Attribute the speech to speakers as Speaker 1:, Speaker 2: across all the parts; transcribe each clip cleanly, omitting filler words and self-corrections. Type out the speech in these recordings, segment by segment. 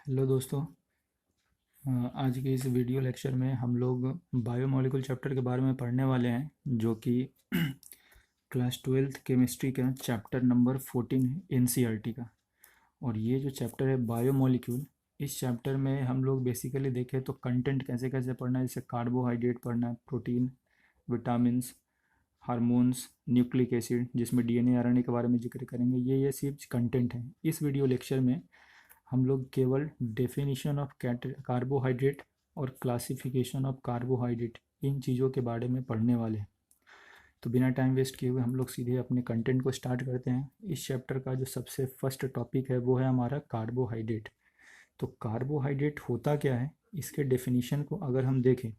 Speaker 1: Hello दोस्तों। आज के इस वीडियो लेक्चर में हम लोग बायोमोलिकुल चैप्टर के बारे में पढ़ने वाले हैं, जो कि क्लास 12th केमिस्ट्री का चैप्टर नंबर 14 है एनसीईआरटी का। और ये जो चैप्टर है बायोमोलिक्यूल, इस चैप्टर में हम लोग बेसिकली देखें तो कंटेंट कैसे कैसे पढ़ना है। जैसे कार्बोहाइड्रेट पढ़ना है, protein, vitamins, hormones, nucleic acid जिसमें डीएनए आरएनए के बारे में जिक्र करेंगे। ये सिर्फ कंटेंट है। इस वीडियो लेक्चर में हम लोग केवल डेफिनेशन ऑफ कार्बोहाइड्रेट और क्लासिफिकेशन ऑफ कार्बोहाइड्रेट, इन चीज़ों के बारे में पढ़ने वाले हैं। तो बिना टाइम वेस्ट किए हुए हम लोग सीधे अपने कंटेंट को स्टार्ट करते हैं। इस चैप्टर का जो सबसे फर्स्ट टॉपिक है वो है हमारा कार्बोहाइड्रेट। तो कार्बोहाइड्रेट होता क्या है, इसके डेफिनेशन को अगर हम देखें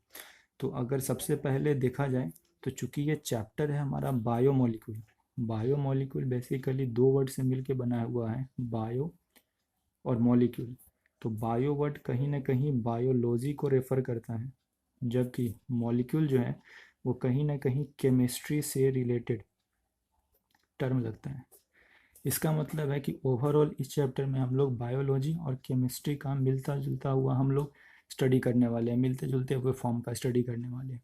Speaker 1: तो अगर सबसे पहले देखा जाए तो चूंकि ये चैप्टर है हमारा बायोमोलिक्यूल, बायोमोलिक्यूल बेसिकली दो वर्ड से मिलकर बना हुआ है, बायो और मॉलिक्यूल। तो बायो वर्ड कहीं ना कहीं बायोलॉजी को रेफर करता है, जबकि मॉलिक्यूल जो है वो कहीं ना कहीं केमिस्ट्री से रिलेटेड टर्म लगता है। इसका मतलब है कि ओवरऑल इस चैप्टर में हम लोग बायोलॉजी और केमिस्ट्री का मिलता जुलता हुआ हम लोग स्टडी करने वाले हैं, मिलते जुलते हुए फॉर्म का स्टडी करने वाले हैं।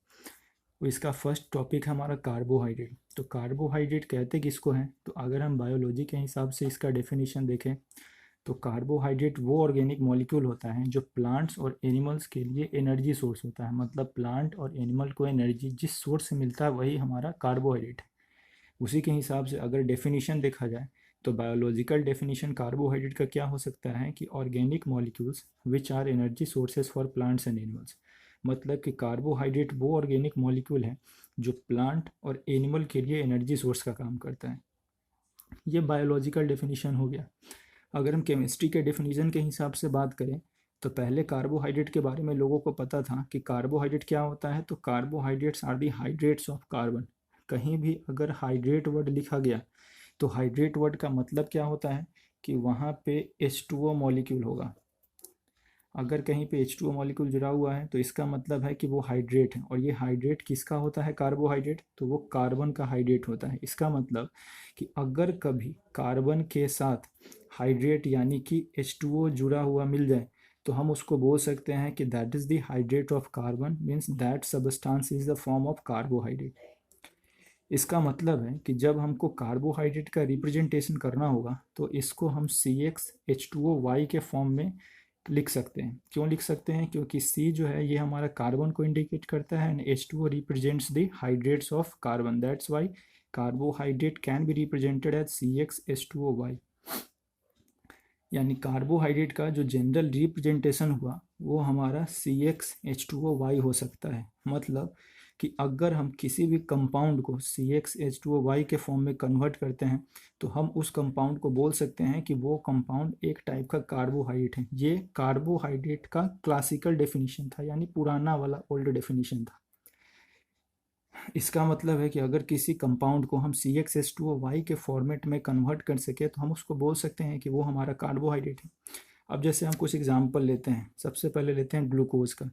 Speaker 1: तो इसका फर्स्ट टॉपिक है हमारा कार्बोहाइड्रेट। तो कार्बोहाइड्रेट कहते किसको हैं, तो अगर हम बायोलॉजी के हिसाब से इसका डेफिनेशन देखें तो कार्बोहाइड्रेट वो ऑर्गेनिक मॉलिक्यूल होता है जो प्लांट्स और एनिमल्स के लिए एनर्जी सोर्स होता है। मतलब प्लांट और एनिमल को एनर्जी जिस सोर्स से मिलता है वही हमारा कार्बोहाइड्रेट है। उसी के हिसाब से अगर डेफिनेशन देखा जाए तो बायोलॉजिकल डेफिनेशन कार्बोहाइड्रेट का क्या हो सकता है कि organic molecules which are energy sources for plants and animals. मतलब कि कार्बोहाइड्रेट वो ऑर्गेनिक मॉलिक्यूल है जो प्लांट और एनिमल के लिए एनर्जी सोर्स का काम करता है। ये बायोलॉजिकल डेफिनेशन हो गया। अगर हम केमिस्ट्री के डेफिनेशन के हिसाब से बात करें तो पहले कार्बोहाइड्रेट के बारे में लोगों को पता था कि कार्बोहाइड्रेट क्या होता है। तो carbohydrates are the hydrates of carbon. कहीं भी अगर हाइड्रेट वर्ड लिखा गया तो हाइड्रेट वर्ड का मतलब क्या होता है कि वहाँ पे H2O मॉलिक्यूल होगा। अगर कहीं पे H2O मॉलिक्यूल जुड़ा हुआ है तो इसका मतलब है कि वो हाइड्रेट है। और ये हाइड्रेट किसका होता है, कार्बोहाइड्रेट, तो वो कार्बन का हाइड्रेट होता है। इसका मतलब कि अगर कभी कार्बन के साथ हाइड्रेट यानी कि H2O जुड़ा हुआ मिल जाए तो हम उसको बोल सकते हैं कि that is the hydrate of carbon, means that substance is the form of carbohydrate. इसका मतलब है कि जब हमको कार्बोहाइड्रेट का रिप्रेजेंटेशन करना होगा तो इसको हम CxH2O के फॉर्म में लिख सकते हैं। क्यों लिख सकते हैं, क्योंकि C जो है ये हमारा कार्बन को इंडिकेट करता है and H2O represents the hydrates of carbon. That's why carbohydrate can be represented as CxH2O। यानी कार्बोहाइड्रेट का जो जनरल रिप्रेजेंटेशन हुआ वो हमारा CxH2O हो सकता है। मतलब कि अगर हम किसी भी कंपाउंड को CxH2O के फॉर्म में कन्वर्ट करते हैं तो हम उस कंपाउंड को बोल सकते हैं कि वो कंपाउंड एक टाइप का कार्बोहाइड्रेट है। ये कार्बोहाइड्रेट का क्लासिकल डेफिनेशन था, यानी पुराना वाला ओल्ड डेफिनेशन था। इसका मतलब है कि अगर किसी कंपाउंड को हम CxH2O के फॉर्मेट में कन्वर्ट कर सके तो हम उसको बोल सकते हैं कि वो हमारा कार्बोहाइड्रेट है। अब जैसे हम कुछ एग्जांपल लेते हैं, सबसे पहले लेते हैं ग्लूकोज का।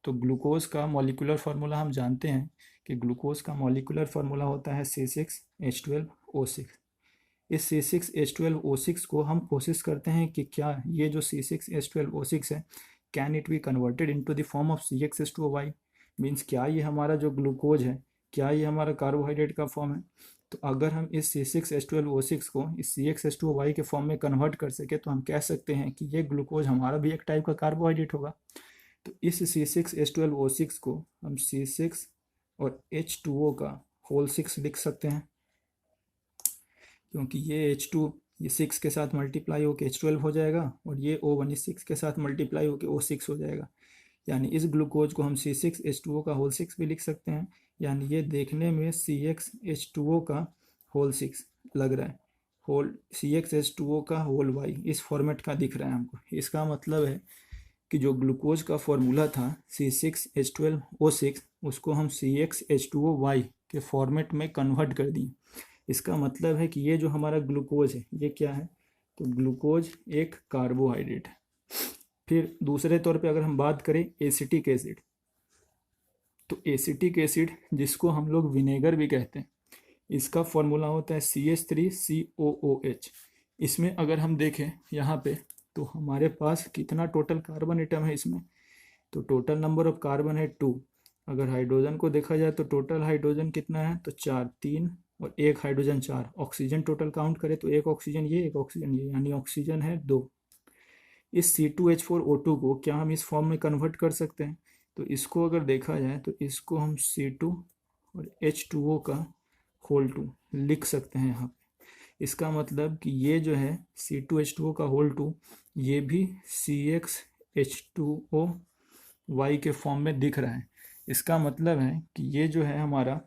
Speaker 1: तो ग्लूकोज का मॉलिक्यूलर फार्मूला हम जानते हैं कि ग्लूकोज का मॉलिक्यूलर फार्मूला होता है C6H12O6। इस C6H12O6 को हम कोशिश करते हैं कि क्या ये जो C6H12O6 है can it be converted into the form of CxH2O। Means क्या ये हमारा जो ग्लूकोज है, क्या ये हमारा कार्बोहाइड्रेट का फॉर्म है। तो अगर हम इस C6H12O6 को इस CxH2O के फॉर्म में कन्वर्ट कर सके तो हम कह सकते हैं कि ये ग्लूकोज हमारा भी एक टाइप का कार्बोहाइड्रेट होगा। तो इस C6H12O6 को हम C6 और H2O का होल 6 लिख सकते हैं, क्योंकि ये H2 ये 6 के साथ मल्टीप्लाई होकर H12 हो जाएगा और ये O1 इस 6 के साथ मल्टीप्लाई होकर O6 हो जाएगा। यानी इस ग्लूकोज को हम C6H2O का होल 6 भी लिख सकते हैं। यानी ये देखने में CxH2O का होल 6 लग रहा है, होल CxH2O का होल Y इस फॉर्मेट का दिख रहा है हमको। इसका मतलब है कि जो ग्लूकोज का फॉर्मूला था C6H12O6 उसको हम CxH2O के फॉर्मेट में कन्वर्ट कर दिए। इसका मतलब है कि ये जो हमारा ग्लूकोज है ये क्या है, तो ग्लूकोज एक कार्बोहाइड्रेट है। फिर दूसरे तौर पे अगर हम बात करें एसिटिक एसिड, तो एसिटिक एसिड जिसको हम लोग विनेगर भी कहते हैं, इसका फॉर्मूला होता है CH3COOH। इसमें अगर हम देखें यहाँ पे तो हमारे पास कितना टोटल कार्बन एटम है इसमें, तो टोटल नंबर ऑफ कार्बन है 2। अगर हाइड्रोजन को देखा जाए तो टोटल हाइड्रोजन कितना है, तो 4, 3 और एक हाइड्रोजन 4। ऑक्सीजन टोटल काउंट करें तो एक ऑक्सीजन ये, एक ऑक्सीजन ये, यानी ऑक्सीजन है 2। इस C2H4O2 को क्या हम इस फॉर्म में कन्वर्ट कर सकते हैं, तो इसको अगर देखा जाए तो इसको हम C2 और H2O का होल 2 लिख सकते हैं यहाँ पे। इसका मतलब कि ये जो है C2H2O का होल 2 ये भी CxH2O के फॉर्म में दिख रहा है। इसका मतलब है कि ये जो है हमारा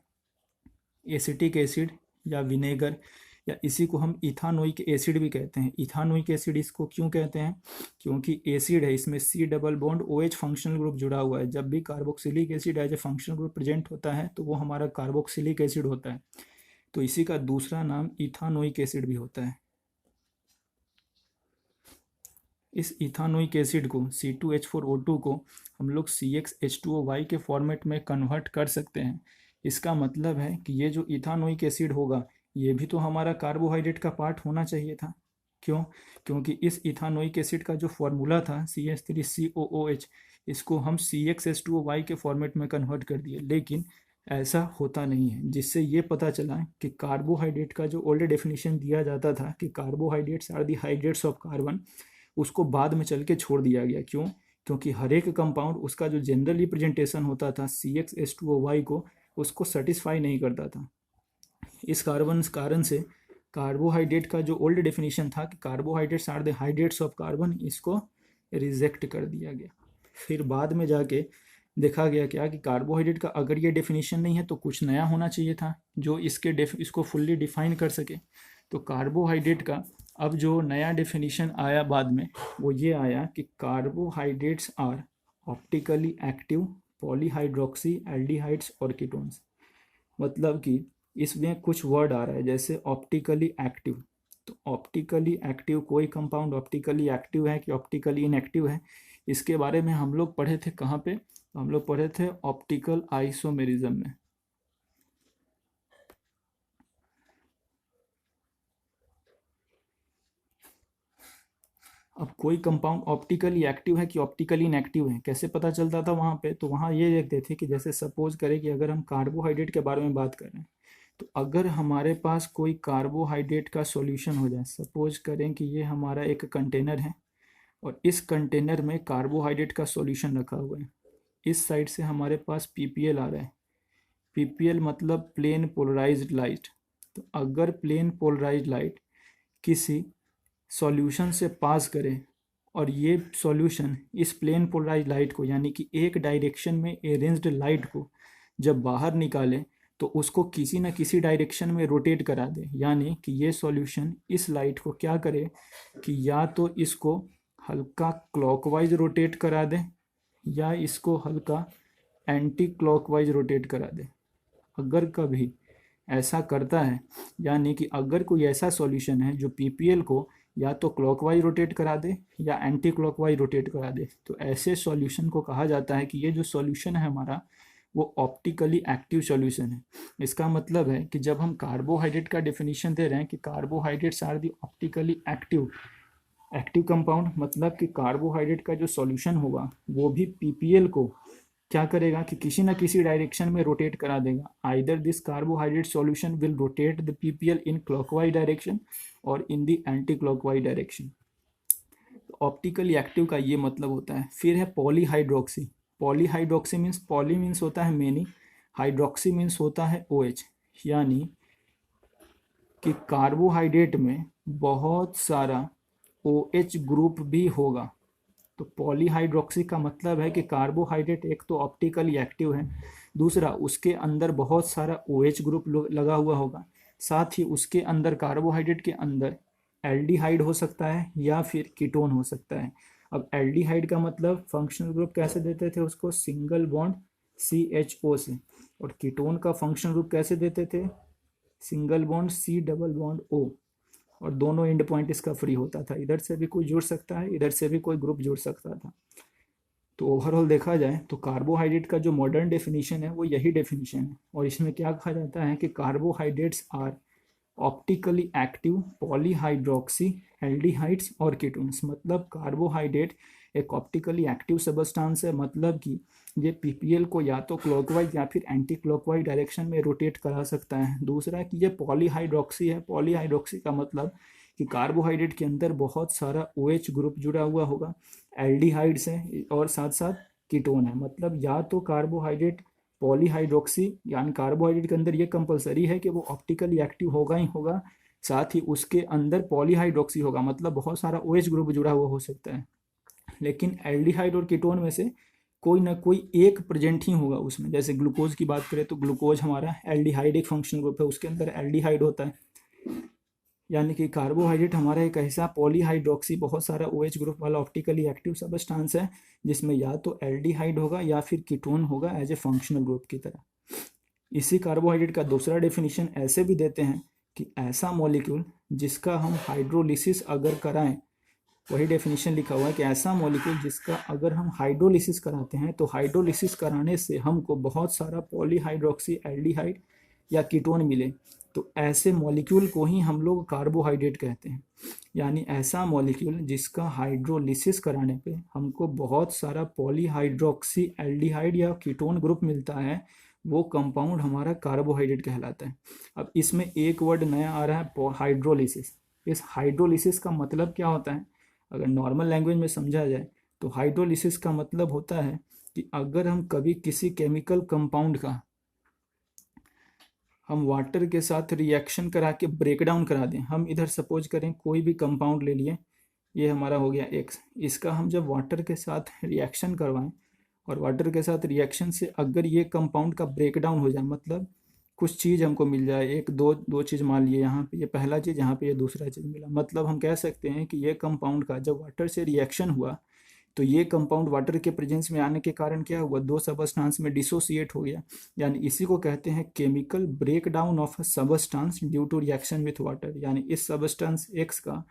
Speaker 1: एसिटिक एसिड या विनेगर, या इसी को हम इथानोइक एसिड भी कहते हैं। इथानोइक एसिड इसको क्यों कहते हैं, क्योंकि एसिड है, इसमें C double bond OH functional group जुड़ा हुआ है। जब भी carboxylic acid as a functional group present होता है तो वो हमारा कार्बोक्सिलिक एसिड होता है, तो इसी का दूसरा नाम इथानोइक एसिड भी होता है। इस इथानोइक एसिड को C2H4O2 को हम लोग CxH2OY के फॉर्मेट में कन्वर्ट कर सकते हैं। इसका मतलब है कि ये जो इथानोइक एसिड होगा ये भी तो हमारा कार्बोहाइड्रेट का पार्ट होना चाहिए था। क्यों, क्योंकि इस इथानोइक एसिड का जो फॉर्मूला था CH3COOH, इसको हम CxH2OY के फॉर्मेट में कन्वर्ट कर दिए, लेकिन ऐसा होता नहीं है, जिससे ये पता चला कि कार्बोहाइड्रेट का जो ओल्ड डेफिनेशन दिया जाता था कि carbohydrates are the hydrates of carbon, उसको बाद में चल के छोड़ दिया गया। क्यों, क्योंकि हर एक कंपाउंड उसका जो जनरल रिप्रेजेंटेशन होता था CxH2OY को, उसको सेटिस्फाई नहीं करता था। इस कारण से कार्बोहाइड्रेट का जो ओल्ड डेफिनेशन था कि carbohydrates are the hydrates of carbon, इसको रिजेक्ट कर दिया गया। फिर बाद में जाके देखा गया क्या कि कार्बोहाइड्रेट का अगर ये डेफिनेशन नहीं है तो कुछ नया होना चाहिए था जो इसको फुल्ली डिफाइन कर सके। तो कार्बोहाइड्रेट का अब जो नया डेफिनेशन आया बाद में, वो ये आया कि carbohydrates are optically active polyhydroxy aldehydes और कीटोन्स। मतलब कि इसमें कुछ वर्ड आ रहा है जैसे ऑप्टिकली एक्टिव, तो ऑप्टिकली एक्टिव कोई कंपाउंड ऑप्टिकली एक्टिव है कि ऑप्टिकली इनएक्टिव है, इसके बारे में हम लोग पढ़े थे कहाँ पे, हम लोग पढ़े थे ऑप्टिकल आइसोमेरिज्म में। अब कोई कंपाउंड ऑप्टिकली एक्टिव है कि ऑप्टिकली इनएक्टिव है कैसे पता चलता था वहाँ पे, तो वहाँ ये देखते थे कि जैसे सपोज करें कि अगर हम कार्बोहाइड्रेट के बारे में बात कर रहे हैं, तो अगर हमारे पास कोई कार्बोहाइड्रेट का सॉल्यूशन हो जाए, सपोज करें कि ये हमारा एक कंटेनर है और इस कंटेनर में कार्बोहाइड्रेट का सॉल्यूशन रखा हुआ है। इस साइड से हमारे पास PPL आ रहा है। PPL मतलब प्लेन पोलराइज्ड लाइट। तो अगर प्लेन पोलराइज्ड लाइट किसी सॉल्यूशन से पास करे और ये सॉल्यूशन इस प्लेन पोलराइज्ड लाइट को, यानी कि एक डायरेक्शन में अरेंज्ड लाइट को जब बाहर निकाले तो उसको किसी न किसी डायरेक्शन में रोटेट करा दे, यानी कि ये सॉल्यूशन इस लाइट को क्या करे कि या तो इसको हल्का क्लॉकवाइज रोटेट करा दे या इसको हल्का एंटी क्लॉकवाइज रोटेट करा दे। अगर कभी ऐसा करता है, यानी कि अगर कोई ऐसा सॉल्यूशन है जो PPL को या तो क्लॉकवाइज रोटेट करा दे या एंटी क्लॉकवाइज रोटेट करा दे, तो ऐसे सॉल्यूशन को कहा जाता है कि ये जो सॉल्यूशन है हमारा वो ऑप्टिकली एक्टिव सॉल्यूशन है। इसका मतलब है कि जब हम कार्बोहाइड्रेट का डेफिनेशन दे रहे हैं कि carbohydrates are the optically active compound, मतलब कि कार्बोहाइड्रेट का जो सॉल्यूशन होगा वो भी PPL को क्या करेगा कि किसी न किसी डायरेक्शन में रोटेट करा देगा। Either this carbohydrate solution will rotate the PPL in clockwise direction और in the anti clockwise direction. Optically active का ये मतलब होता है। फिर है polyhydroxy. Polyhydroxy means, poly means होता है मेनी, हाइड्रोक्सी मीन्स होता है OH, यानी कि कार्बोहाइड्रेट में बहुत सारा OH ग्रुप भी होगा। तो पॉलीहाइड्रोक्सी का मतलब है कि कार्बोहाइड्रेट एक तो ऑप्टिकली एक्टिव है, दूसरा उसके अंदर बहुत सारा OH ग्रुप लगा हुआ होगा, साथ ही उसके अंदर कार्बोहाइड्रेट के अंदर एल्डिहाइड हो सकता है या फिर कीटोन हो सकता है। अब एल्डिहाइड का मतलब फंक्शनल ग्रुप कैसे देते थे उसको, सिंगल बॉन्ड CHO से, और कीटोन का फंक्शनल ग्रुप कैसे देते थे, single bond C double bond O, और दोनों एंड पॉइंट इसका फ्री होता था, इधर से भी कोई जुड़ सकता है, इधर से भी कोई ग्रुप जुड़ सकता था। तो ओवरऑल देखा जाए तो कार्बोहाइड्रेट का जो मॉडर्न डेफिनेशन है वो यही डेफिनेशन है, और इसमें क्या कहा जाता है कि carbohydrates are optically active polyhydroxy aldehydes और कीटोन्स। मतलब कार्बोहाइड्रेट एक ऑप्टिकली एक्टिव सबस्टांस है, मतलब कि ये पीपीएल को या तो क्लॉकवाइज या फिर एंटी क्लॉकवाइज डायरेक्शन में रोटेट करा सकता है। दूसरा कि ये पॉलीहाइड्रोक्सी है। पॉलीहाइड्रोक्सी का मतलब कि कार्बोहाइड्रेट के अंदर बहुत सारा OH ग्रुप जुड़ा हुआ होगा, एल्डिहाइड्स है और साथ साथ कीटोन है। मतलब या तो कार्बोहाइड्रेट पॉलीहाइड्रोक्सी यानी कार्बोहाइड्रेट के अंदर ये कंपलसरी है कि वो ऑप्टिकली एक्टिव होगा ही होगा, साथ ही उसके अंदर पॉलीहाइड्रोक्सी होगा, मतलब बहुत सारा OH ग्रुप जुड़ा हुआ हो सकता है। लेकिन एल्डिहाइड और कीटोन में से कोई ना कोई एक प्रेजेंट ही होगा उसमें। जैसे ग्लूकोज की बात करें तो ग्लूकोज हमारा एल्डिहाइड एक फंक्शनल ग्रुप है, उसके अंदर एल्डिहाइड होता है। यानी कि कार्बोहाइड्रेट हमारा एक ऐसा पॉलीहाइड्रोक्सी बहुत सारा OH ग्रुप वाला ऑप्टिकली एक्टिव सबस्टांस है जिसमें या तो एल्डिहाइड होगा या फिर कीटोन होगा एज ए फंक्शनल ग्रुप की तरह। इसी कार्बोहाइड्रेट का दूसरा डेफिनेशन ऐसे भी देते हैं कि ऐसा मॉलिक्यूल जिसका हम हाइड्रोलिसिस अगर कराएं, वही डेफिनेशन लिखा हुआ है कि ऐसा मॉलिक्यूल जिसका अगर हम हाइड्रोलिसिस कराते हैं तो हाइड्रोलिसिस कराने से हमको बहुत सारा पॉलीहाइड्रोक्सी एल्डिहाइड या कीटोन मिले, तो ऐसे मॉलिक्यूल को ही हम लोग कार्बोहाइड्रेट कहते हैं। यानी ऐसा मॉलिक्यूल जिसका हाइड्रोलिसिस कराने पे हमको बहुत सारा पॉलीहाइड्रोक्सी एल्डिहाइड या कीटोन ग्रुप मिलता है, वो कंपाउंड हमारा कार्बोहाइड्रेट कहलाता है। अब इसमें एक वर्ड नया आ रहा है, हाइड्रोलिसिस। इस हाइड्रोलिसिस का मतलब क्या होता है? अगर नॉर्मल लैंग्वेज में समझा जाए तो हाइड्रोलिसिस का मतलब होता है कि अगर हम कभी किसी केमिकल कंपाउंड का हम वाटर के साथ रिएक्शन करा के ब्रेक डाउन करा दें। हम इधर सपोज करें कोई भी कंपाउंड ले लिए, ये हमारा हो गया X, इसका हम जब वाटर के साथ रिएक्शन करवाएं और वाटर के साथ रिएक्शन से अगर ये कंपाउंड का ब्रेक डाउन हो जाए, मतलब कुछ चीज़ हमको मिल जाए, एक दो चीज़ मान लिए, यहाँ पे ये पहला चीज़, यहाँ पे ये दूसरा चीज़ मिला, मतलब हम कह सकते हैं कि ये कंपाउंड का जब वाटर से रिएक्शन हुआ तो ये कंपाउंड वाटर के प्रेजेंस में आने के कारण क्या हुआ, दो सबस्टांस में डिसोसिएट हो गया। यानी इसी को कहते हैं chemical break down of a substance due to reaction with water. यानी इस सबस्टांस X का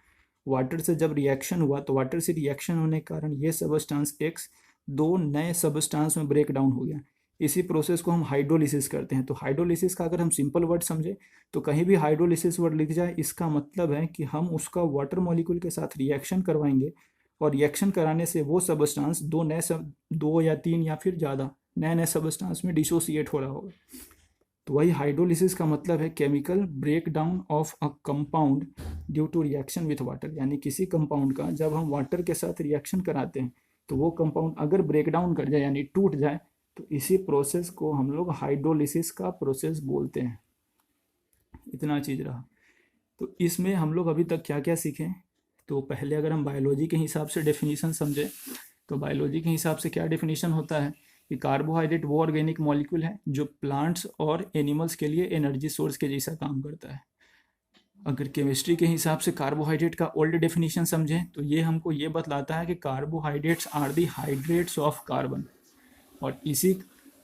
Speaker 1: वाटर से जब रिएक्शन हुआ तो वाटर से रिएक्शन होने के कारण ये सबस्टांस X दो नए सबस्टांस में ब्रेक डाउन हो गया। इसी प्रोसेस को हम हाइड्रोलिसिस करते हैं। तो हाइड्रोलिसिस का अगर हम सिंपल वर्ड समझे तो कहीं भी हाइड्रोलिसिस वर्ड लिख जाए, इसका मतलब है कि हम उसका वाटर मॉलिक्यूल के साथ रिएक्शन करवाएंगे और रिएक्शन कराने से वो सबस्टांस दो या तीन या फिर ज़्यादा नए नए सबस्टांस में डिसोसिएट हो रहा होगा। तो वही हाइड्रोलिसिस का मतलब है chemical break down of a compound due to reaction with water. यानी किसी कंपाउंड का जब हम वाटर के साथ रिएक्शन कराते हैं तो वो कंपाउंड अगर ब्रेक डाउन कर जाए यानी टूट जाए, तो इसी प्रोसेस को हम लोग हाइड्रोलिसिस का प्रोसेस बोलते हैं। इतना चीज़ रहा। तो इसमें हम लोग अभी तक क्या क्या सीखे? तो पहले अगर हम बायोलॉजी के हिसाब से डेफिनेशन समझें तो बायोलॉजी के हिसाब से क्या डेफिनेशन होता है कि कार्बोहाइड्रेट वो ऑर्गेनिक मॉलिक्यूल है जो प्लांट्स और एनिमल्स के लिए एनर्जी सोर्स के जैसा काम करता है। अगर केमिस्ट्री के हिसाब से कार्बोहाइड्रेट का ओल्ड डेफिनेशन समझें तो ये हमको ये बतलाता है कि carbohydrates are the hydrates of carbon. और इसी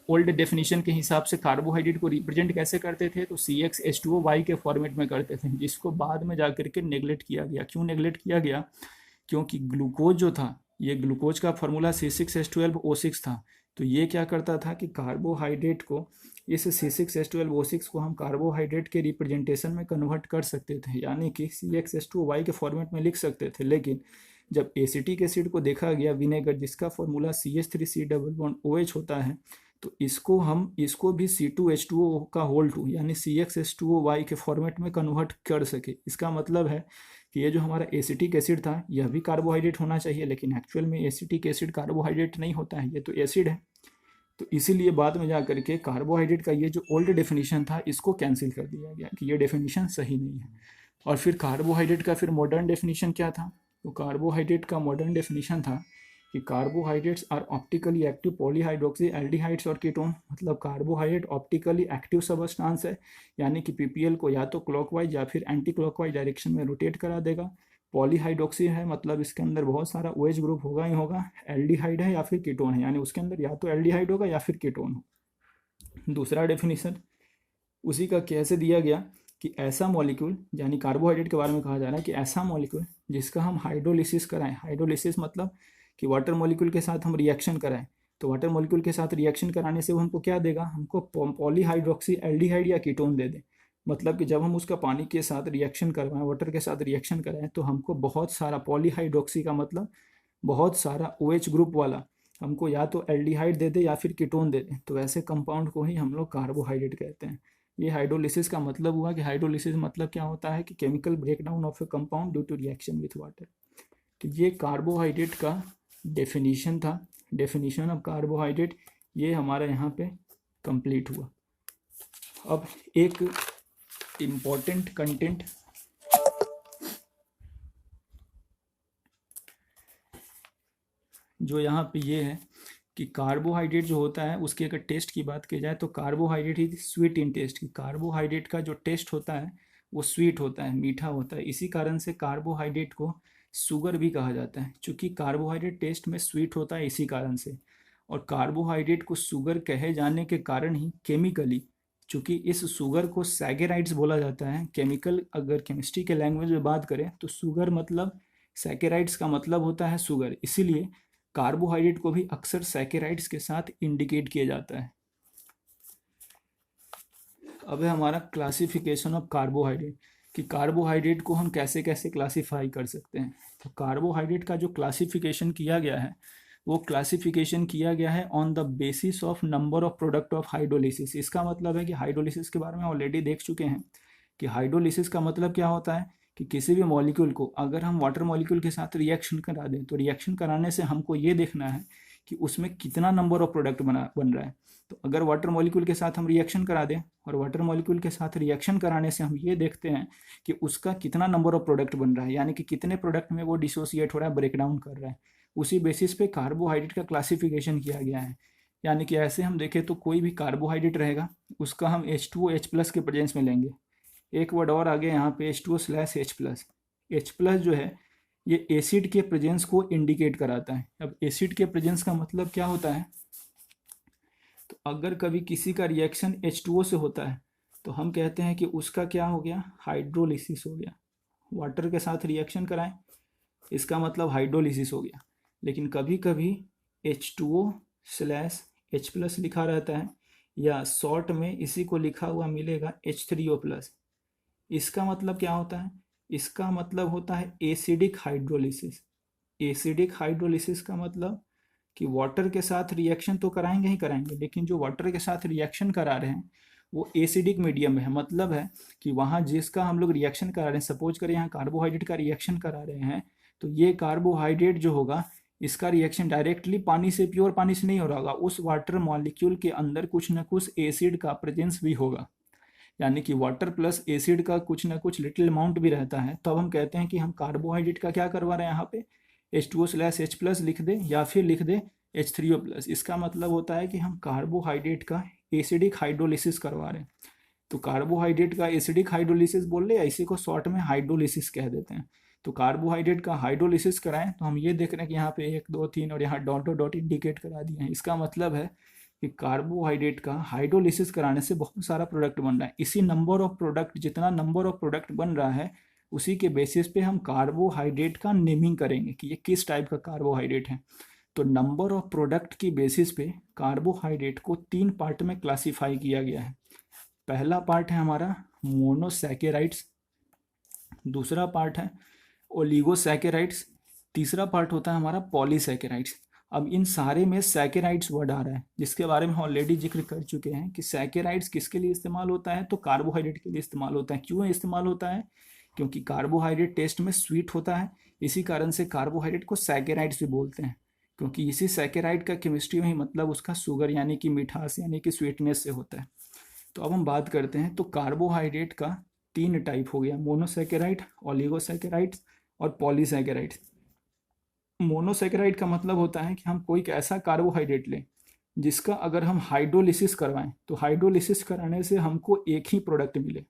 Speaker 1: ओल्ड डेफिनेशन के हिसाब से कार्बोहाइड्रेट को रिप्रेजेंट कैसे करते थे, तो CxH2O के फॉर्मेट में करते थे, जिसको बाद में जाकर के नेगलेक्ट किया गया। क्यों नेगलेक्ट किया गया? क्योंकि ग्लूकोज जो था, ये ग्लूकोज का फॉर्मूला C6H12O6 था। तो ये क्या करता था कि कार्बोहाइड्रेट को, इस C6H12O6 को हम कार्बोहाइड्रेट के रिप्रेजेंटेशन में कन्वर्ट कर सकते थे, यानी कि CxH2O के फॉर्मेट में लिख सकते थे। लेकिन जब एसिटिक एसिड को देखा गया, विनेगर जिसका फॉर्मूला CH3C OH होता है, तो इसको भी C2H2O का होल 2 यानी CxH2O के फॉर्मेट में कन्वर्ट कर सके। इसका मतलब है कि ये जो हमारा एसिटिक एसिड था यह भी कार्बोहाइड्रेट होना चाहिए, लेकिन एक्चुअल में एसिटिक एसिड कार्बोहाइड्रेट नहीं होता है, ये तो एसिड है। तो इसीलिए बाद में जा करके कार्बोहाइड्रेट का ये जो ओल्ड डेफिनेशन था इसको कैंसिल कर दिया गया कि ये डेफिनेशन सही नहीं है। और फिर कार्बोहाइड्रेट का फिर मॉडर्न डेफिनेशन क्या था? तो कार्बोहाइड्रेट का मॉडर्न डेफिनेशन था कि carbohydrates are optically active polyhydroxy aldehydes और कीटोन। मतलब कार्बोहाइड्रेट ऑप्टिकली एक्टिव सबस्टांस है, यानी कि पीपीएल को या तो क्लॉकवाइज या फिर एंटी क्लॉकवाइज डायरेक्शन में रोटेट करा देगा। पॉलीहाइड्रोक्सी है, मतलब इसके अंदर बहुत सारा OH ग्रुप होगा ही होगा। एल्डिहाइड है या फिर कीटोन है, यानी उसके अंदर या तो एल्डिहाइड होगा या फिर कीटोन हो। दूसरा डेफिनेशन उसी का कैसे दिया गया कि ऐसा मॉलिक्यूल, यानी कार्बोहाइड्रेट के बारे में कहा जा रहा है कि ऐसा मॉलिक्यूल जिसका हम हाइड्रोलिसिस कराएं, हाइड्रोलिसिस मतलब कि वाटर मॉलिक्यूल के साथ हम रिएक्शन कराएं, तो वाटर मॉलिक्यूल के साथ रिएक्शन कराने से वो हमको क्या देगा, हमको पॉलीहाइड्रोक्सी एल्डिहाइड या कीटोन दे दे। मतलब कि जब हम उसका पानी के साथ रिएक्शन करवाएं, वाटर के साथ रिएक्शन कराएं, तो हमको बहुत सारा पॉलीहाइड्रोक्सी का मतलब बहुत सारा OH ग्रुप वाला हमको या तो एल्डिहाइड दे दे या फिर कीटोन दे दे, तो ऐसे कंपाउंड को ही हम लोग कार्बोहाइड्रेट कहते हैं। ये हाइड्रोलिसिस का मतलब हुआ कि हाइड्रोलिसिस मतलब क्या होता है कि chemical breakdown of a compound due to reaction with water. तो ये कार्बोहाइड्रेट का डेफिनेशन था, डेफिनेशन ऑफ कार्बोहाइड्रेट, ये हमारा यहाँ पे कंप्लीट हुआ। अब एक इम्पॉर्टेंट कंटेंट जो यहाँ पे ये है कि कार्बोहाइड्रेट जो होता है उसकी अगर टेस्ट की बात की जाए तो कार्बोहाइड्रेट ही स्वीट इन टेस्ट की, कार्बोहाइड्रेट का जो टेस्ट होता है वो स्वीट होता है, मीठा होता है। इसी कारण से कार्बोहाइड्रेट को शुगर भी कहा जाता है, क्योंकि कार्बोहाइड्रेट टेस्ट में स्वीट होता है इसी कारण से। और कार्बोहाइड्रेट को शुगर कहे जाने के कारण ही केमिकली, चूँकि इस शुगर को सैकेराइड्स बोला जाता है, केमिकल अगर केमिस्ट्री के लैंग्वेज में बात करें तो शुगर मतलब सैकेराइड्स का मतलब होता है शुगर, इसीलिए कार्बोहाइड्रेट को भी अक्सर सैकेराइड्स के साथ इंडिकेट किया जाता है। अब है हमारा क्लासिफिकेशन ऑफ कार्बोहाइड्रेट, कि कार्बोहाइड्रेट को हम कैसे कैसे क्लासिफाई कर सकते हैं। तो कार्बोहाइड्रेट का जो क्लासिफिकेशन किया गया है वो क्लासिफिकेशन किया गया है on the basis of number of product of hydrolysis. इसका मतलब है कि हाइड्रोलिसिस के बारे में ऑलरेडी देख चुके हैं कि हाइड्रोलिसिस का मतलब क्या होता है कि किसी भी मॉलिक्यूल को अगर हम वाटर मॉलिक्यूल के साथ रिएक्शन करा दें तो रिएक्शन कराने से हमको ये देखना है कि उसमें कितना नंबर ऑफ प्रोडक्ट बन रहा है। तो अगर वाटर मॉलिक्यूल के साथ हम रिएक्शन करा दें और वाटर मॉलिक्यूल के साथ रिएक्शन कराने से हम ये देखते हैं कि उसका कितना नंबर ऑफ प्रोडक्ट बन रहा है, यानी कि कितने प्रोडक्ट में वो डिसोसिएट हो रहा है, ब्रेक डाउन कर रहा है, उसी बेसिस पे कार्बोहाइड्रेट का क्लासिफिकेशन किया गया है। यानी कि ऐसे हम देखें तो कोई भी कार्बोहाइड्रेट रहेगा उसका हम H2OH+ के प्रेजेंस में लेंगे। एक वर्ड और आगे यहाँ पे H2O/H+। H+ जो है ये एसिड के प्रेजेंस को इंडिकेट कराता है। अब एसिड के प्रेजेंस का मतलब क्या होता है, तो अगर कभी किसी का रिएक्शन H2O से होता है तो हम कहते हैं कि उसका क्या हो गया, हाइड्रोलिसिस हो गया। वाटर के साथ रिएक्शन कराएं इसका मतलब हाइड्रोलिसिस हो गया। लेकिन कभी कभी H2O/H+ लिखा रहता है या शॉर्ट में इसी को लिखा हुआ मिलेगा H3O+। इसका मतलब क्या होता है, इसका मतलब होता है एसिडिक हाइड्रोलिसिस। एसिडिक हाइड्रोलिसिस का मतलब कि वाटर के साथ रिएक्शन तो कराएंगे ही कराएंगे, लेकिन जो वाटर के साथ रिएक्शन करा रहे हैं वो एसिडिक मीडियम में है। मतलब है कि वहाँ जिसका हम लोग रिएक्शन करा रहे हैं, सपोज करें यहाँ कार्बोहाइड्रेट का रिएक्शन करा रहे हैं, तो ये कार्बोहाइड्रेट जो होगा इसका रिएक्शन डायरेक्टली पानी से, प्योर पानी से नहीं हो रहा होगा, उस वाटर मॉलिक्यूल के अंदर कुछ ना कुछ एसिड का प्रेजेंस भी होगा। यानी कि वाटर प्लस एसिड का कुछ ना कुछ लिटिल अमाउंट भी रहता है। तो अब हम कहते हैं कि हम कार्बोहाइड्रेट का क्या करवा रहे हैं, यहाँ पे H2O/H+ लिख दे या फिर लिख दे H3O+। इसका मतलब होता है कि हम कार्बोहाइड्रेट का एसिडिक हाइड्रोलिसिस करवा रहे हैं। तो कार्बोहाइड्रेट का एसिडिक हाइड्रोलिसिस बोल रहे हैं, इसी को शॉर्ट में हाइड्रोलिसिस कह देते हैं। तो कार्बोहाइड्रेट का हाइड्रोलिसिस कराएं तो हम ये देख रहे हैं कि यहाँ पे 1 2 3 और यहाँ डॉट डॉट डॉट इंडिकेट करा दिए हैं। इसका मतलब है कि कार्बोहाइड्रेट का हाइड्रोलिसिस कराने से बहुत सारा प्रोडक्ट बन रहा है। इसी नंबर ऑफ प्रोडक्ट, जितना नंबर ऑफ प्रोडक्ट बन रहा है उसी के बेसिस पे हम कार्बोहाइड्रेट का नेमिंग करेंगे कि ये किस टाइप का कार्बोहाइड्रेट है। तो नंबर ऑफ प्रोडक्ट की बेसिस पे कार्बोहाइड्रेट को 3 पार्ट में क्लासिफाई किया गया है। पहला पार्ट है हमारा मोनोसैकेराइड्स, दूसरा पार्ट है ओलिगोसैकेराइड्स, तीसरा पार्ट होता है हमारा पॉलीसैकेराइड्स। अब इन सारे में सैकेराइड्स वर्ड आ रहा है जिसके बारे में हम ऑलरेडी जिक्र कर चुके हैं कि सैकेराइड्स किसके लिए इस्तेमाल होता है, तो कार्बोहाइड्रेट के लिए इस्तेमाल होता है। क्यों इस्तेमाल होता है, क्योंकि कार्बोहाइड्रेट टेस्ट में स्वीट होता है, इसी कारण से कार्बोहाइड्रेट को सैकेराइड्स भी बोलते हैं, क्योंकि इसी सैकेराइड का केमिस्ट्री में ही मतलब उसका शुगर यानी कि मिठास यानी कि स्वीटनेस से होता है। तो अब हम बात करते हैं, तो कार्बोहाइड्रेट का 3 टाइप हो गया, मोनोसैकेराइड, ओलिगोसैकेराइड्स और पॉलीसैकेराइड्स। मोनोसैकेराइड का मतलब होता है कि हम कोई ऐसा कार्बोहाइड्रेट लें जिसका अगर हम हाइड्रोलिसिस करवाएं तो हाइड्रोलिसिस कराने से हमको एक ही प्रोडक्ट मिले।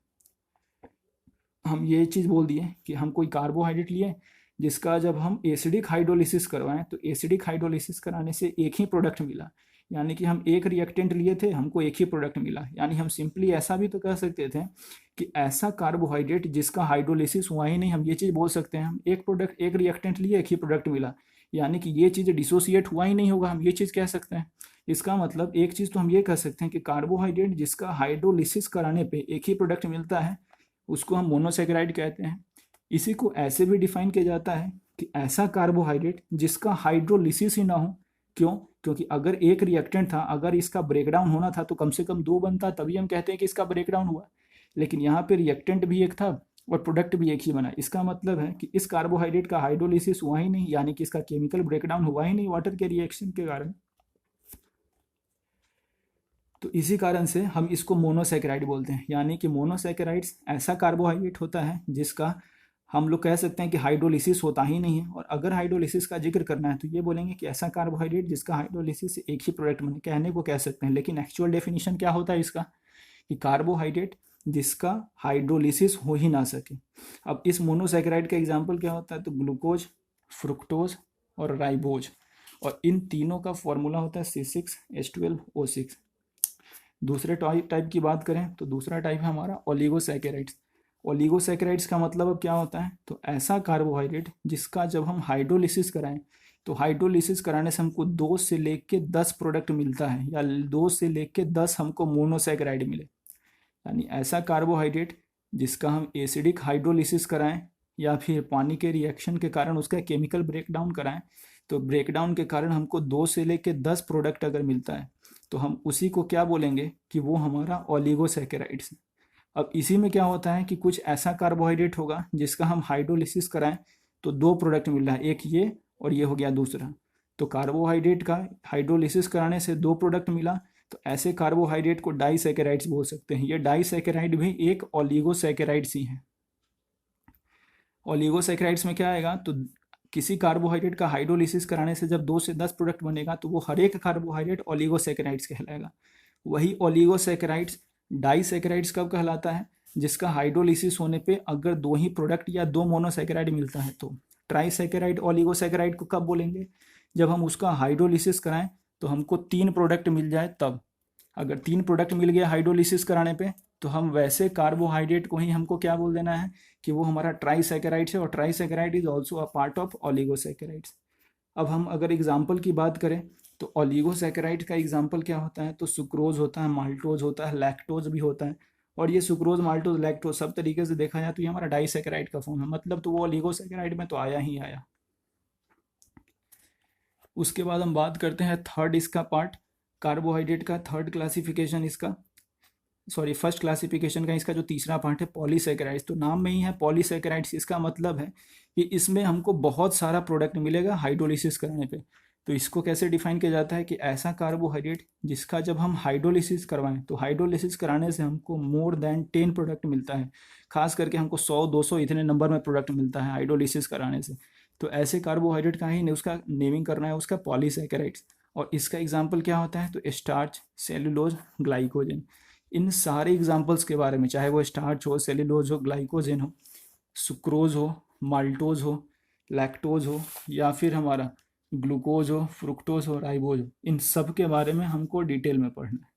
Speaker 1: हम ये चीज़ बोल दिए कि हम कोई कार्बोहाइड्रेट लिए जिसका जब हम एसिडिक हाइड्रोलिसिस करवाएं तो एसिडिक हाइड्रोलिसिस कराने से एक ही प्रोडक्ट मिला, यानी कि हम एक रिएक्टेंट लिए थे, हमको एक ही प्रोडक्ट मिला। यानी हम सिंपली ऐसा भी तो कह सकते थे कि ऐसा कार्बोहाइड्रेट जिसका हाइड्रोलिसिस हुआ ही नहीं, हम ये चीज़ बोल सकते हैं हम एक प्रोडक्ट, एक रिएक्टेंट लिए, एक ही प्रोडक्ट मिला, यानी कि ये चीज़ डिसोसिएट हुआ ही नहीं होगा, हम ये चीज़ कह सकते हैं। इसका मतलब एक चीज़ तो हम ये कह सकते हैं कि कार्बोहाइड्रेट जिसका हाइड्रोलिसिस कराने पे एक ही प्रोडक्ट मिलता है उसको हम मोनोसेकेराइड कहते हैं। इसी को ऐसे भी डिफाइन किया जाता है कि ऐसा कार्बोहाइड्रेट जिसका हाइड्रोलिसिस ही ना हो। क्यों? क्योंकि अगर एक रिएक्टेंट था, अगर इसका ब्रेकडाउन होना था तो कम से कम दो बनता, तभी हम कहते हैं कि इसका ब्रेकडाउन हुआ। लेकिन यहाँ पे रिएक्टेंट भी एक था और प्रोडक्ट भी एक ही बना। इसका मतलब है कि इस कार्बोहाइड्रेट का हाइड्रोलिसिस हुआ ही नहीं, यानी कि इसका केमिकल ब्रेकडाउन हुआ ही नहीं वाटर के रिएक्शन के कारण। तो इसी कारण से हम इसको मोनोसेकेराइड बोलते हैं। यानी कि मोनोसेकेराइड्स ऐसा कार्बोहाइड्रेट होता है जिसका हम लोग कह सकते हैं कि हाइड्रोलिसिस होता ही नहीं है। और अगर हाइड्रोलिसिस का जिक्र करना है तो ये बोलेंगे कि ऐसा कार्बोहाइड्रेट जिसका हाइड्रोलिसिस से एक ही प्रोडक्ट बने, कहने को कह सकते हैं। लेकिन एक्चुअल डेफिनेशन क्या होता है इसका, कि कार्बोहाइड्रेट जिसका हाइड्रोलिसिस हो ही ना सके। अब इस मोनोसेकेराइड का एग्जाम्पल क्या होता है, तो ग्लूकोज, फ्रुक्टोज और राइबोज, और इन तीनों का फॉर्मूला होता है C6H12O6। दूसरे टाइप की बात करें तो दूसरा टाइप है हमारा ओलिगोसैकेराइड्स। ओलिगोसैकेराइड्स का मतलब अब क्या होता है, तो ऐसा कार्बोहाइड्रेट जिसका जब हम हाइड्रोलिसिस कराएं तो हाइड्रोलिसिस कराने से हमको 2 से लेके 10 प्रोडक्ट मिलता है, या 2 से लेके 10 हमको मोनोसैकेराइड मिले। यानी ऐसा कार्बोहाइड्रेट जिसका हम एसिडिक हाइड्रोलिसिस कराएं या फिर पानी के रिएक्शन के कारण उसका केमिकल ब्रेकडाउन कराएं, तो ब्रेकडाउन के कारण हमको 2 से लेके 10 प्रोडक्ट अगर मिलता है तो हम उसी को क्या बोलेंगे कि वो हमारा ओलिगोसैकेराइड्स है। अब इसी में क्या होता है कि कुछ ऐसा कार्बोहाइड्रेट होगा जिसका हम हाइड्रोलिसिस कराएं तो 2 प्रोडक्ट मिल रहा है, एक ये और ये हो गया दूसरा। तो कार्बोहाइड्रेट का हाइड्रोलिसिस कराने से 2 प्रोडक्ट मिला, तो ऐसे कार्बोहाइड्रेट को डाइसैकेराइड्स बोल सकते हैं। ये डाइसैकेराइड भी एक ओलिगोसैकेराइड्स ही है। ओलिगोसैकेराइड्स में क्या आएगा, तो किसी कार्बोहाइड्रेट का हाइड्रोलिसिस कराने से जब 2 से 10 प्रोडक्ट बनेगा तो वो हर एक कार्बोहाइड्रेट ओलिगोसैकेराइड्स कहलाएगा। वही ओलिगोसैकेराइड्स डाइसैकेराइड्स कब कहलाता है, जिसका हाइड्रोलिसिस होने पे अगर 2 ही प्रोडक्ट या 2 मोनोसैकेराइड मिलता है। तो ट्राइसैकेराइड ओलिगोसैकेराइड को कब बोलेंगे, जब हम उसका हाइड्रोलिसिस कराएं तो हमको 3 प्रोडक्ट मिल जाए तब। अगर 3 प्रोडक्ट मिल गया हाइड्रोलिसिस कराने पे तो हम वैसे कार्बोहाइड्रेट को ही हमको क्या बोल देना है कि वो हमारा ट्राइसैकेराइड्स है, और trisaccharide is also a part of oligosaccharides. अब हम अगर एग्जाम्पल की बात करें तो ओलिगोसैकेराइड का एग्जाम्पल क्या होता है, तो सुक्रोज होता है, माल्टोज होता है, लैक्टोज भी होता है। और ये सुक्रोज, माल्टोज, लैक्टोज सब तरीके से देखा जाए तो ये हमारा डाइसैकेराइड का फॉर्म है, मतलब तो वो ओलिगोसैकेराइड में तो आया ही आया। उसके बाद हम बात करते हैं थर्ड इसका पार्ट, कार्बोहाइड्रेट का थर्ड क्लासिफिकेशन इसका, सॉरी फर्स्ट क्लासिफिकेशन का इसका जो तीसरा पार्ट है पॉलीसैकेराइड्स। तो नाम में ही है पॉलीसैकेराइड्स, इसका मतलब है कि इसमें हमको बहुत सारा प्रोडक्ट मिलेगा हाइड्रोलिसिस करने पे। तो इसको कैसे डिफाइन किया जाता है कि ऐसा कार्बोहाइड्रेट जिसका जब हम हाइड्रोलिसिस करवाएं तो हाइड्रोलिसिस कराने से हमको मोर देन 10 प्रोडक्ट मिलता है। खास करके हमको 100-200 इतने नंबर में प्रोडक्ट मिलता है हाइड्रोलिसिस कराने से। तो ऐसे कार्बोहाइड्रेट का ही उसका नेमिंग करना है, उसका पॉलीसैकेराइड्स। और इसका एग्जाम्पल क्या होता है, तो स्टार्च, सेलुलोज, ग्लाइकोजन। इन सारे एग्जाम्पल्स के बारे में, चाहे वो स्टार्च हो, सेलुलोज हो, ग्लाइकोजन हो, सुक्रोज हो, माल्टोज हो, लैक्टोज हो, या फिर हमारा ग्लूकोज हो, फ्रुक्टोज हो, राइबोज हो, इन सब के बारे में हमको डिटेल में पढ़ना है।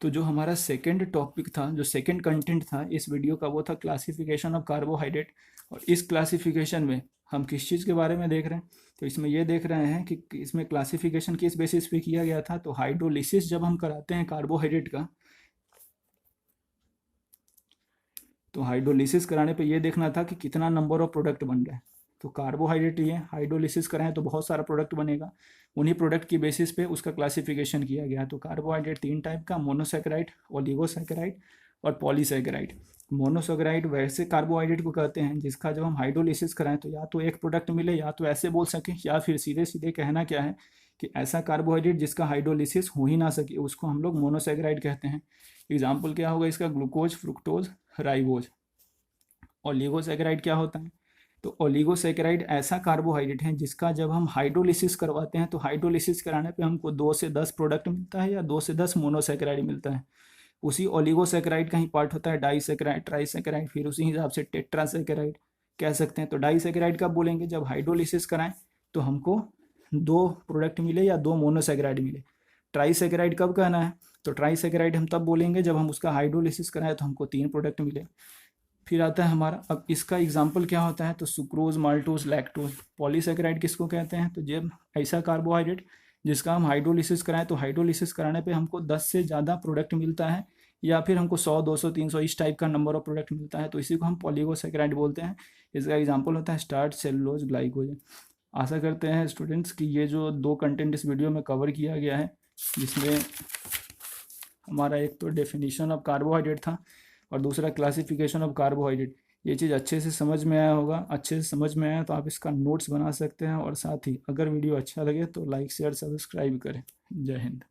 Speaker 1: तो जो हमारा सेकंड टॉपिक था, जो सेकंड कंटेंट था इस वीडियो का, वो था क्लासिफिकेशन ऑफ कार्बोहाइड्रेट। और इस क्लासिफिकेशन में हम किस चीज़ के बारे में देख रहे हैं, तो इसमें ये देख रहे हैं कि इसमें क्लासिफिकेशन किस बेसिस पे किया गया था। तो हाइड्रोलिसिस जब हम कराते हैं कार्बोहाइड्रेट का, तो हाइड्रोलिसिस कराने पे ये देखना था कि कितना नंबर ऑफ प्रोडक्ट बन रहा है। तो कार्बोहाइड्रेट ये हाइड्रोलिसिस कराएं तो बहुत सारा प्रोडक्ट बनेगा, उन्हीं प्रोडक्ट की बेसिस पे उसका क्लासिफिकेशन किया गया। तो कार्बोहाइड्रेट 3 टाइप का, मोनोसैकेराइड, ओलिगोसैकेराइड और पॉलीसैकेराइड। मोनोसैकेराइड वैसे कार्बोहाइड्रेट को कहते हैं जिसका जब हम हाइड्रोलिसिस कराएं तो या तो एक प्रोडक्ट मिले, या तो ऐसे बोल सकें, या फिर सीधे सीधे कहना क्या है कि ऐसा कार्बोहाइड्रेट जिसका हाइड्रोलिसिस हो ही ना सके उसको हम लोग मोनोसैकेराइड कहते हैं। एग्जाम्पल क्या होगा इसका, ग्लूकोज, फ्रुक्टोज, राइबोज। ओलिगोसैकेराइड क्या होता है, तो ओलिगोसैकेराइड ऐसा कार्बोहाइड्रेट है जिसका जब हम हाइड्रोलिसिस करवाते हैं तो हाइड्रोलिसिस कराने पे हमको 2 से 10 प्रोडक्ट मिलता है, या 2 से 10 मोनोसैकेराइड मिलता है। उसी ओलिगोसैकेराइड का ही पार्ट होता है डाइसैकेराइड, ट्राइसैकेराइड, फिर उसी हिसाब से टेट्रासैकेराइड कह सकते हैं। तो डाइसैकेराइड कब बोलेंगे, जब हाइड्रोलिसिस कराएं तो हमको 2 प्रोडक्ट मिले या 2 मोनोसैकेराइड मिले। ट्राइसैकेराइड कब कहना है, तो ट्राइसैकेराइड हम तब बोलेंगे जब हम उसका हाइड्रोलिसिस कराएं तो हमको 3 प्रोडक्ट मिले। फिर आता है हमारा, अब इसका एग्जाम्पल क्या होता है, तो सुक्रोज, माल्टोज, लैक्टोज। पॉलीसेकेराइड किसको कहते हैं, तो जब ऐसा कार्बोहाइड्रेट जिसका हम हाइड्रोलिसिस कराएं, तो हाइड्रोलिसिस कराने पे हमको 10 से ज़्यादा प्रोडक्ट मिलता है, या फिर हमको 100, 200, 300 इस टाइप का नंबर ऑफ प्रोडक्ट मिलता है, तो इसी को हम पॉलीगोसेकेराइड बोलते हैं। इसका एग्जाम्पल होता है स्टार्च, सेलुलोज, ग्लाइकोजन। आशा करते हैं स्टूडेंट्स कि ये जो 2 कंटेंट इस वीडियो में कवर किया गया है, जिसमें हमारा एक तो डेफिनेशन ऑफ कार्बोहाइड्रेट था और दूसरा क्लासिफिकेशन ऑफ कार्बोहाइड्रेट, ये चीज़ अच्छे से समझ में आया होगा। अच्छे से समझ में आया तो आप इसका नोट्स बना सकते हैं, और साथ ही अगर वीडियो अच्छा लगे तो लाइक, शेयर, सब्सक्राइब करें। जय हिंद।